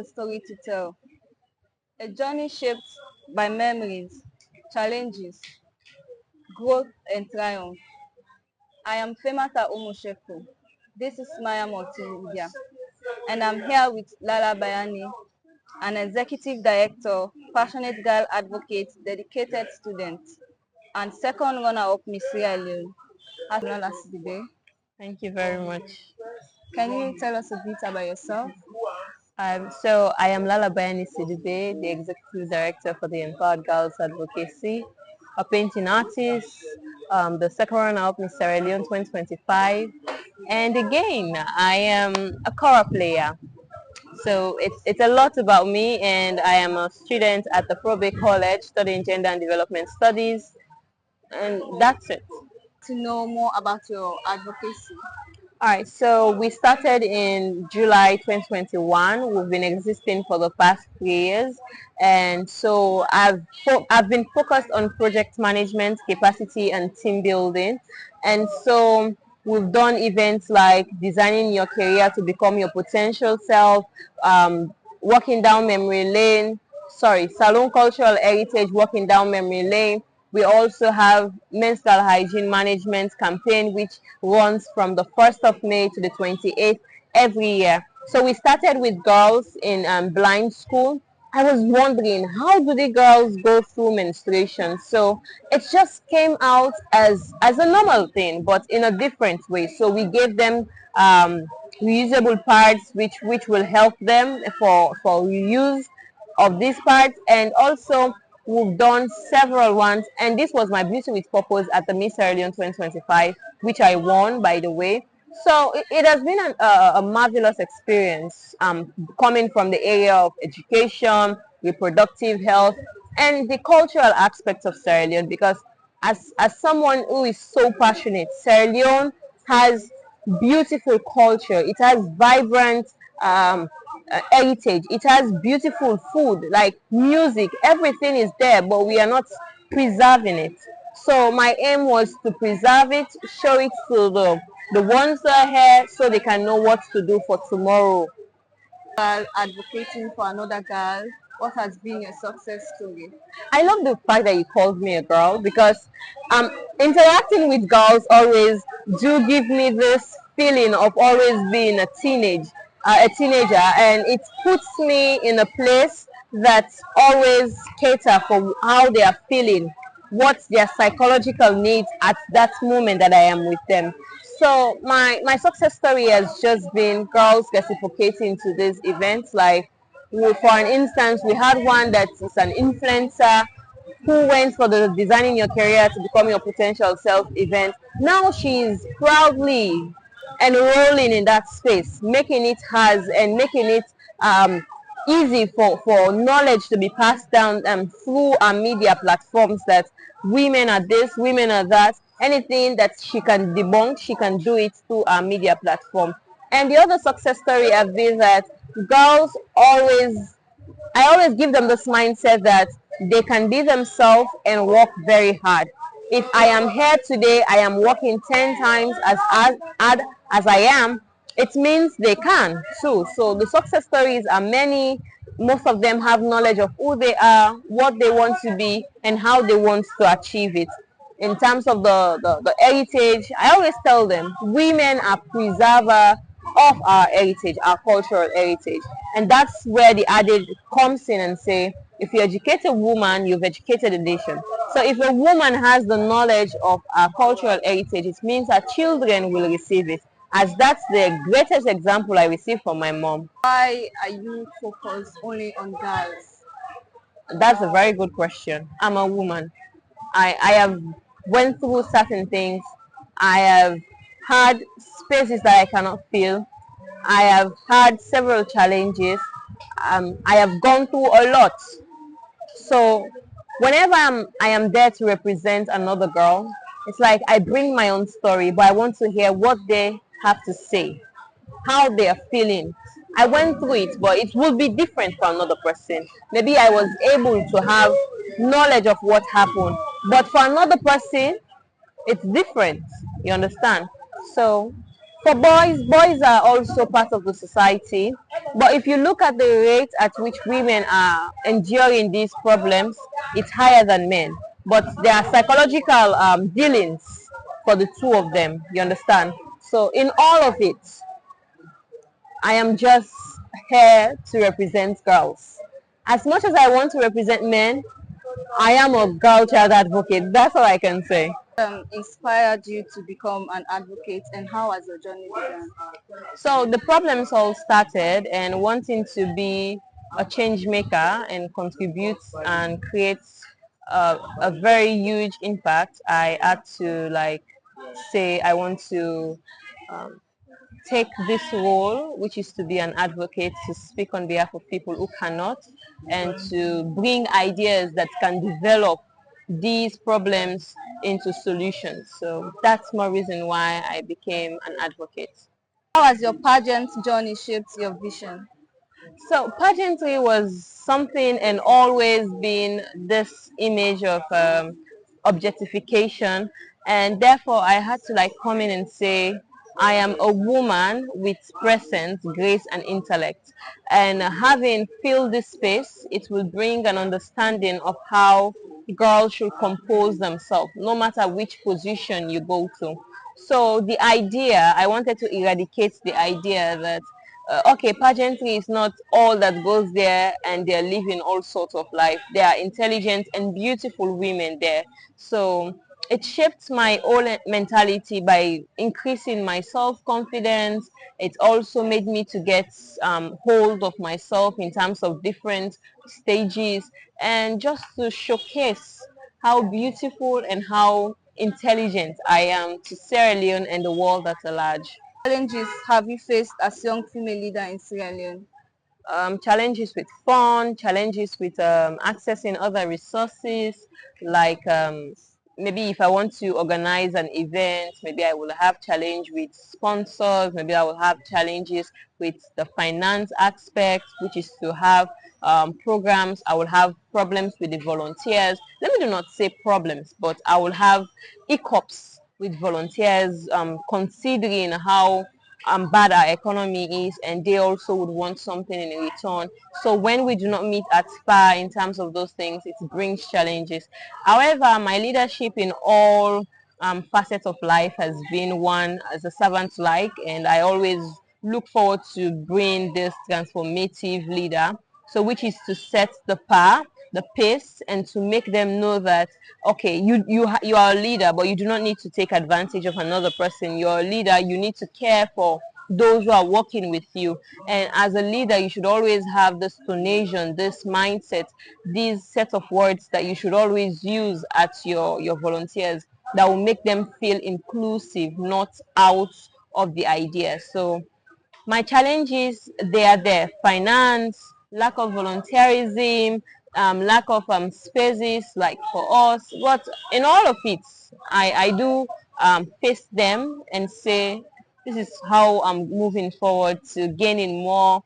a story to tell, a journey shaped by memories, challenges, growth, and triumph. I am Femata Omosheko. This is Maya Multimedia, and I'm here with Lala Bayani, an executive director, passionate girl advocate, dedicated student, and second runner-up Miss Sierra Leone. Lala Sidibe. Thank you very much. Can you tell us a bit about yourself? So I am Lala Bayani Sidibe, the Executive Director for the Empowered Girls Advocacy, a painting artist, the second runner-up Miss Sierra Leone 2025, and again, I am a kora player. So it's a lot about me, and I am a student at the Probe College studying Gender and Development Studies, and that's it. To know more about your advocacy. All right, so we started in July 2021. We've been existing for the past 3 years, and so I've been focused on project management, capacity, and team building, and so we've done events like designing your career to become your potential self, walking down memory lane. Sorry, Salon Cultural Heritage, walking down memory lane. We also have menstrual hygiene management campaign, which runs from the 1st of May to the 28th every year. So we started with girls in blind school. I was wondering, how do the girls go through menstruation? So it just came out as a normal thing, but in a different way. So we gave them reusable pads, which will help them for reuse of these parts, and also we've done several ones, and this was my beauty with purpose at the Miss Sierra Leone 2025, which I won, by the way. So it has been a marvelous experience, coming from the area of education, reproductive health, and the cultural aspects of Sierra Leone, because as someone who is so passionate, Sierra Leone has beautiful culture. It has vibrant heritage. It has beautiful food, like music. Everything is there, but we are not preserving it. So my aim was to preserve it, show it to the ones that are here, so they can know what to do for tomorrow. While advocating for another girl, what has been your success story? I love the fact that you called me a girl, because interacting with girls always do give me this feeling of always being a teenager, and it puts me in a place that always cater for how they are feeling, what's their psychological needs at that moment that I am with them. So my success story has just been girls reciprocating to these events. Like, for an instance, we had one that is an influencer who went for the Designing Your Career to Become Your Potential Self event. Now she's proudly enrolling in that space, making it hers and making it easy for knowledge to be passed down through our media platforms, that women are this, women are that. Anything that she can debunk, she can do it through our media platform. And the other success story have been that girls always, I always give them this mindset that they can be themselves and work very hard. If I am here today, I am working 10 times as hard as I am, it means they can too. So the success stories are many. Most of them have knowledge of who they are, what they want to be, and how they want to achieve it. In terms of the heritage, I always tell them women are preserver of our heritage, our cultural heritage. And that's where the adage comes in and say, if you educate a woman, you've educated a nation. So if a woman has the knowledge of our cultural heritage, it means her children will receive it. As that's the greatest example I received from my mom. Why are you focused only on girls? That's a very good question. I'm a woman. I have went through certain things. I have had spaces that I cannot feel. I have had several challenges. I have gone through a lot. So whenever I am there to represent another girl, it's like I bring my own story, but I want to hear what they have to say, how they are feeling. I went through it, but it would be different for another person. Maybe I was able to have knowledge of what happened, but for another person, it's different. You understand? So For boys, boys are also part of the society. But if you look at the rate at which women are enduring these problems, it's higher than men. But there are psychological dealings for the two of them, you understand? So in all of it, I am just here to represent girls. As much as I want to represent men, I am a girl child advocate. That's all I can say. Inspired you to become an advocate, and how has your journey begun? So the problems all started and wanting to be a change maker and contribute and create a very huge impact. I had to like say I want to um, take this role, which is to be an advocate, to speak on behalf of people who cannot, and to bring ideas that can develop these problems into solutions. So that's more reason why I became an advocate. How has your pageant journey shaped your vision? So pageantry was something and always been this image of objectification, and therefore I had to like come in and say I am a woman with presence, grace, and intellect. And having filled this space, it will bring an understanding of how girls should compose themselves, no matter which position you go to. So the idea, I wanted to eradicate the idea that okay, pageantry is not all that goes there and they're living all sorts of life. There are intelligent and beautiful women there. So it shaped my whole mentality by increasing my self-confidence. It also made me to get hold of myself in terms of different stages and just to showcase how beautiful and how intelligent I am to Sierra Leone and the world at large. Challenges have you faced as young female leader in Sierra Leone? Challenges with fund, challenges with accessing other resources, like maybe if I want to organize an event, maybe I will have challenge with sponsors, maybe I will have challenges with the finance aspect, which is to have programs. I will have problems with the volunteers. Let me do not say problems, but I will have hiccups with volunteers, considering how bad our economy is, and they also would want something in return. So when we do not meet at par in terms of those things, it brings challenges. However, my leadership in all facets of life has been one as a servant like, and I always look forward to bring this transformative leader, so which is to set the path, the pace, and to make them know that okay, you are a leader, but you do not need to take advantage of another person. You're a leader, you need to care for those who are working with you. And as a leader, you should always have this tonation, this mindset, these set of words that you should always use at your volunteers that will make them feel inclusive, not out of the idea. So my challenges, they are there: finance, lack of volunteerism, lack of spaces like for us. But in all of it, I do face them and say this is how I'm moving forward to gaining more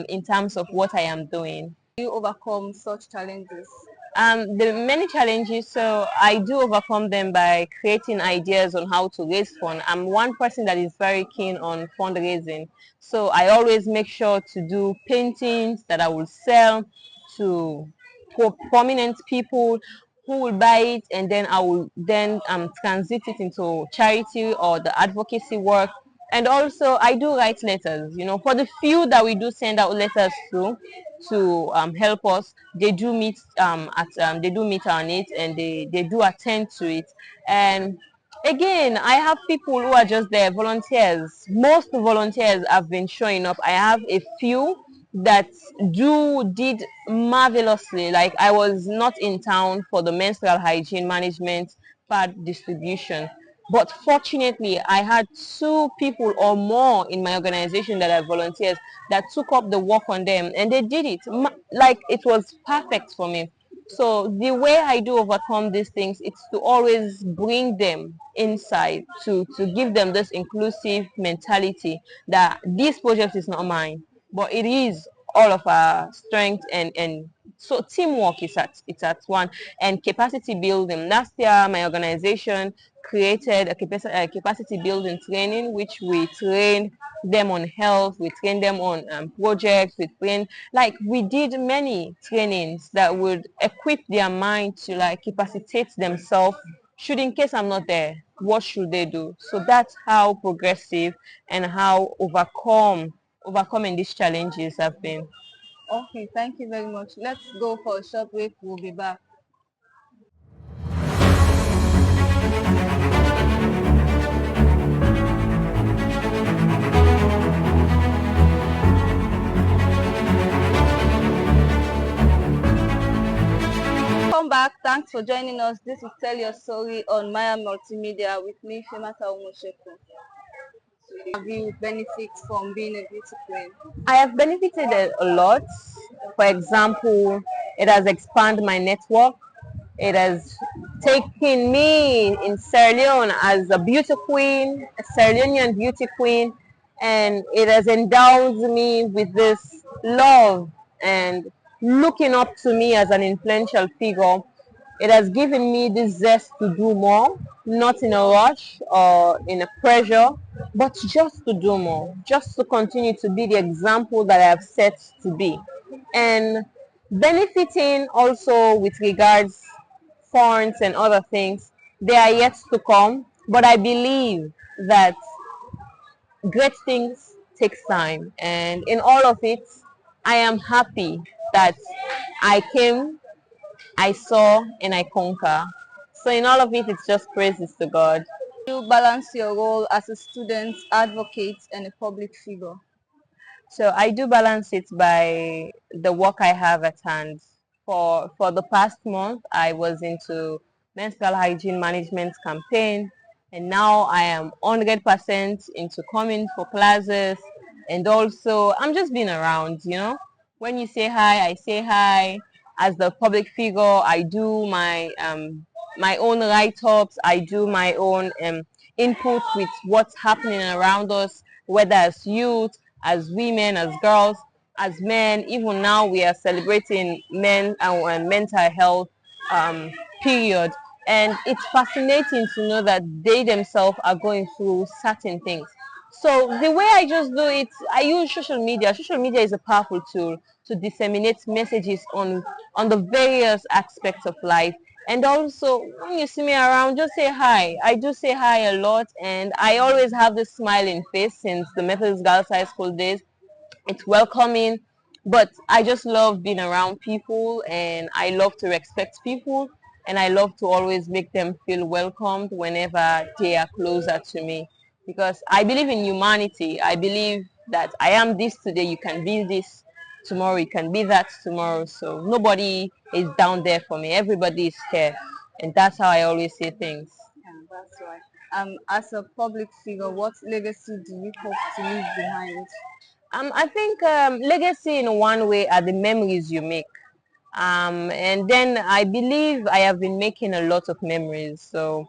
in terms of what I am doing. Do you overcome such challenges? The many challenges, so I do overcome them by creating ideas on how to raise fund. I'm one person that is very keen on fundraising, so I always make sure to do paintings that I will sell to prominent people who will buy it, and then I will then transit it into charity or the advocacy work. And also I do write letters, for the few that we do send out letters to help us. They do meet they do meet our needs, and they do attend to it. And again, I have people who are just there, volunteers. Most volunteers have been showing up. I have a few that did marvelously. Like I was not in town for the menstrual hygiene management pad distribution, but fortunately I had two people or more in my organization that are volunteers that took up the work on them, and they did it like it was perfect for me. So the way I do overcome these things, it's to always bring them inside, to give them this inclusive mentality that this project is not mine, but it is all of our strength. And so teamwork is at one, and capacity building. Last year my organization created a capacity building training, which we trained them on health, we trained them on projects, we did many trainings that would equip their mind to like capacitate themselves. Should in case I'm not there, what should they do? So that's how progressive and how overcoming these challenges have been. Okay, thank you very much. Let's go for a short break. We'll be back. Welcome back. Thanks for joining us. This is Tell Your Story on Maya Multimedia with me, Femata Omosheko. Have you benefits from being a beauty queen? I have benefited a lot. For example, it has expanded my network. It has taken me in Sierra Leone as a beauty queen, a Sierra Leonean beauty queen, and it has endowed me with this love and looking up to me as an influential figure. It has given me this zest to do more, not in a rush or in a pressure, but just to do more, just to continue to be the example that I have set to be. And benefiting also with regards funds and other things, they are yet to come. But I believe that great things takes time, and in all of it, I am happy that I came, I saw, and I conquer. So in all of it, it's just praises to God. You balance your role as a student, advocate, and a public figure. So I do balance it by the work I have at hand. For the past month, I was into menstrual hygiene management campaign, and now I am 100% into coming for classes, and also I'm just being around. When you say hi, I say hi. As the public figure, I do my own write-ups. I do my own input with what's happening around us, whether as youth, as women, as girls, as men. Even now we are celebrating men and mental health um, period. And it's fascinating to know that they themselves are going through certain things. So the way I just do it, I use social media. Social media is a powerful tool to disseminate messages on the various aspects of life. And also, when you see me around, just say hi. I do say hi a lot, and I always have this smiling face since the Methodist Girls High School days. It's welcoming, but I just love being around people, and I love to respect people, and I love to always make them feel welcomed whenever they are closer to me, because I believe in humanity. I believe that I am this today, you can be this tomorrow, you can be that tomorrow. So nobody is down there for me, everybody is here, and that's how I always say things. Yeah, that's right. As a public figure, what legacy do you hope to leave behind? I think legacy in one way are the memories you make. And then I believe I have been making a lot of memories. So,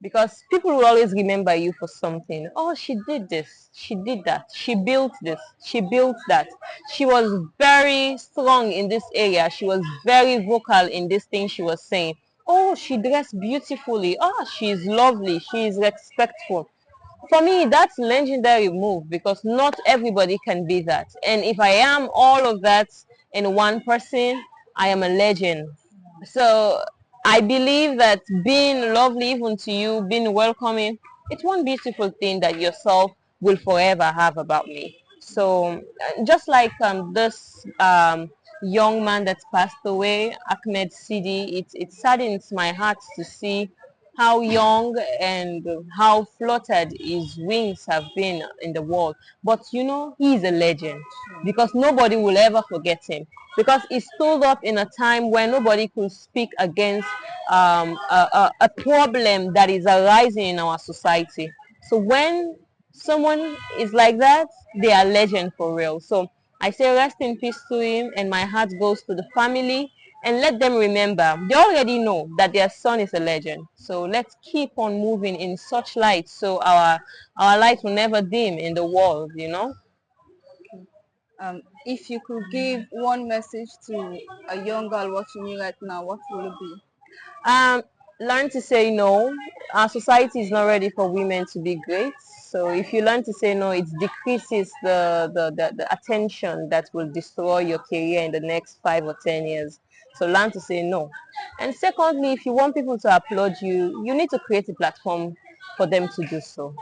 because people will always remember you for something. Oh, she did this, she did that, she built this, she built that. She was very strong in this area. She was very vocal in this thing she was saying. Oh, she dressed beautifully. Oh, she's lovely. She is respectful. For me, that's legendary move because not everybody can be that. And if I am all of that in one person, I am a legend. So I believe that being lovely even to you, being welcoming, it's one beautiful thing that yourself will forever have about me. So just like this young man that's passed away, Ahmed Sidi, it saddens my heart to see how young and how fluttered his wings have been in the world. But he is a legend because nobody will ever forget him, because he stood up in a time when nobody could speak against a problem that is arising in our society. So when someone is like that, they are legend for real. So I say rest in peace to him, and my heart goes to the family, and let them remember. They already know that their son is a legend. So let's keep on moving in such light so our light will never dim in the world. If you could give one message to a young girl watching you right now, what will it be? Learn to say no. Our society is not ready for women to be great. So if you learn to say no, it decreases the attention that will destroy your career in the next 5 or 10 years. So learn to say no. And secondly, if you want people to applaud you, you need to create a platform for them to do so.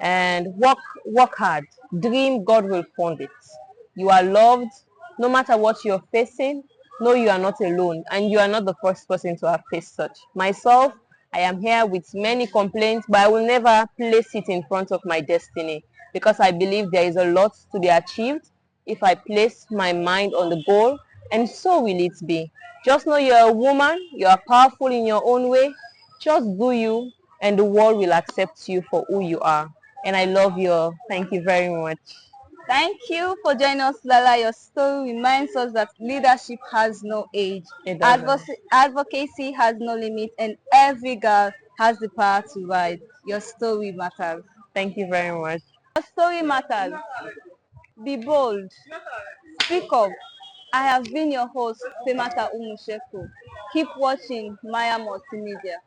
And work hard. Dream, God will fund it. You are loved no matter what you're facing. No, you are not alone, and you are not the first person to have faced such. Myself, I am here with many complaints, but I will never place it in front of my destiny because I believe there is a lot to be achieved if I place my mind on the goal, and so will it be. Just know you're a woman, you are powerful in your own way. Just do you, and the world will accept you for who you are. And I love you all. Thank you very much. Thank you for joining us, Lala. Your story reminds us that leadership has no age, It doesn't. advocacy has no limit, and every girl has the power to rise. Your story matters. Thank you very much. Your story matters. Be bold. Speak up. I have been your host, Femata Umusheko. Keep watching Maya Multimedia.